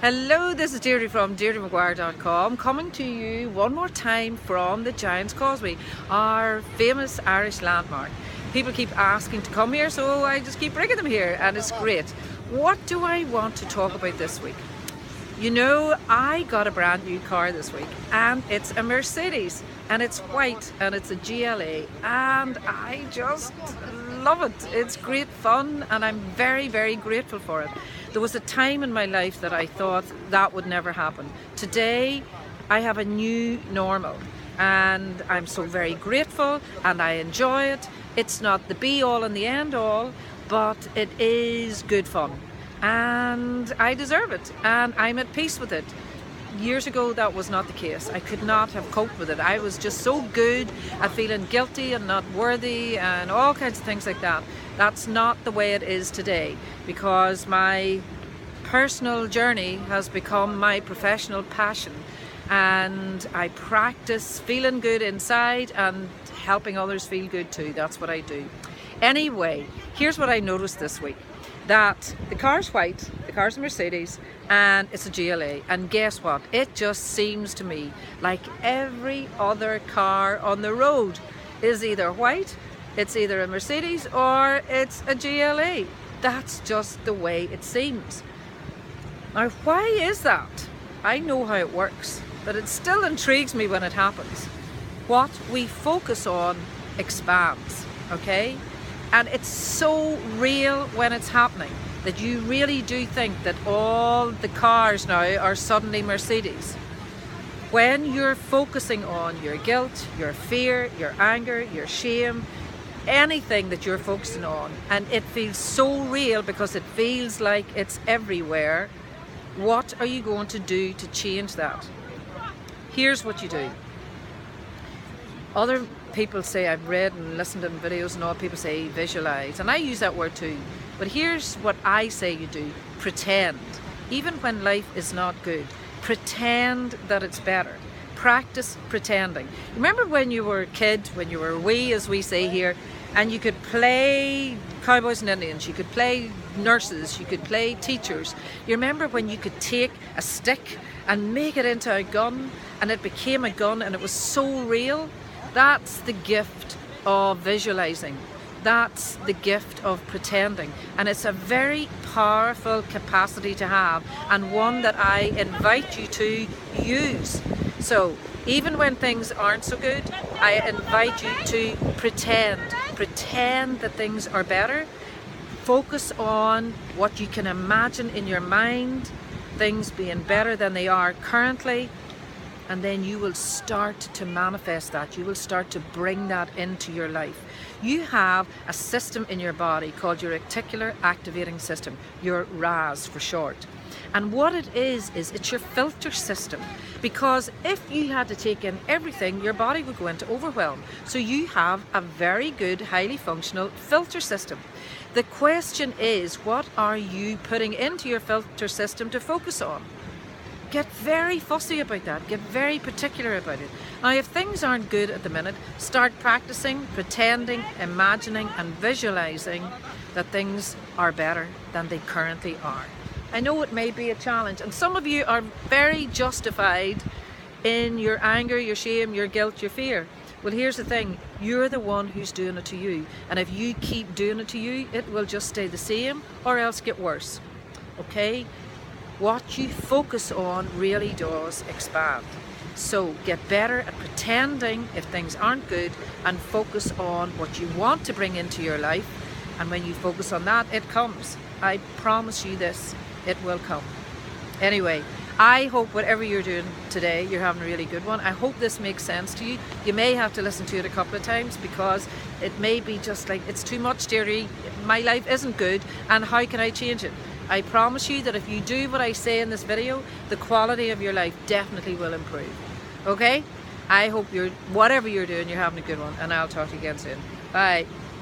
Hello, this is Deirdre from DeirdreMcGuire.com, coming to you one more time from the Giant's Causeway, our famous Irish landmark. People keep asking to come here, so I just keep bringing them here, and it's great. What do I want to talk about this week? You know, I got a brand new car this week, and it's a Mercedes, and it's white, and it's a GLA, and I just love it. It's great fun, and I'm very, very grateful for it. There was a time in my life that I thought that would never happen. Today, I have a new normal, and I'm so very grateful, and I enjoy it. It's not the be-all and the end-all, but it is good fun. And I deserve it, and I'm at peace with it. Years ago that was not the case. I could not have coped with it. I was just so good at feeling guilty and not worthy and all kinds of things like that. That's not the way it is today, because my personal journey has become my professional passion, and I practice feeling good inside and helping others feel good too. That's what I do. Anyway, here's what I noticed this week. That the car's white, the car's a Mercedes, and it's a GLA, and guess what? It just seems to me like every other car on the road is either white, it's either a Mercedes, or it's a GLA. That's just the way it seems. Now, why is that? I know how it works, but it still intrigues me when it happens. What we focus on expands, okay? And it's so real when it's happening that you really do think that all the cars now are suddenly Mercedes. When you're focusing on your guilt, your fear, your anger, your shame, anything that you're focusing on, and it feels so real because it feels like it's everywhere, what are you going to do to change that? Here's what you do. Other people say, I've read and listened to videos and all, people say visualize, and I use that word too, but here's what I say you do. Pretend. Even when life is not good, pretend that it's better. Practice pretending. Remember when you were a kid, when you were wee, as we say here, and you could play cowboys and Indians, you could play nurses, you could play teachers. You remember when you could take a stick and make it into a gun, and it became a gun, and it was so real? That's the gift of visualizing. That's the gift of pretending. And it's a very powerful capacity to have, and one that I invite you to use. So even when things aren't so good, I invite you to pretend. Pretend that things are better. Focus on what you can imagine in your mind, things being better than they are currently. And then you will start to manifest that. You will start to bring that into your life. You have a system in your body called your reticular activating system, your RAS for short. And what it is it's your filter system. Because if you had to take in everything, your body would go into overwhelm. So you have a very good, highly functional filter system. The question is, what are you putting into your filter system to focus on? Get very fussy about that. Get very particular about it. Now, if things aren't good at the minute, start practicing, pretending, imagining, and visualizing that things are better than they currently are. I know it may be a challenge, and some of you are very justified in your anger, your shame, your guilt, your fear. Well, here's the thing. You're the one who's doing it to you. And if you keep doing it to you, it will just stay the same or else get worse. Okay? What you focus on really does expand. So get better at pretending if things aren't good, and focus on what you want to bring into your life. And when you focus on that, it comes. I promise you this, it will come. Anyway, I hope whatever you're doing today, you're having a really good one. I hope this makes sense to you. You may have to listen to it a couple of times because it may be just like, it's too much, Deirdre. My life isn't good, and how can I change it? I promise you that if you do what I say in this video, the quality of your life definitely will improve. Okay? I hope whatever you're doing, you're having a good one, and I'll talk to you again soon. Bye.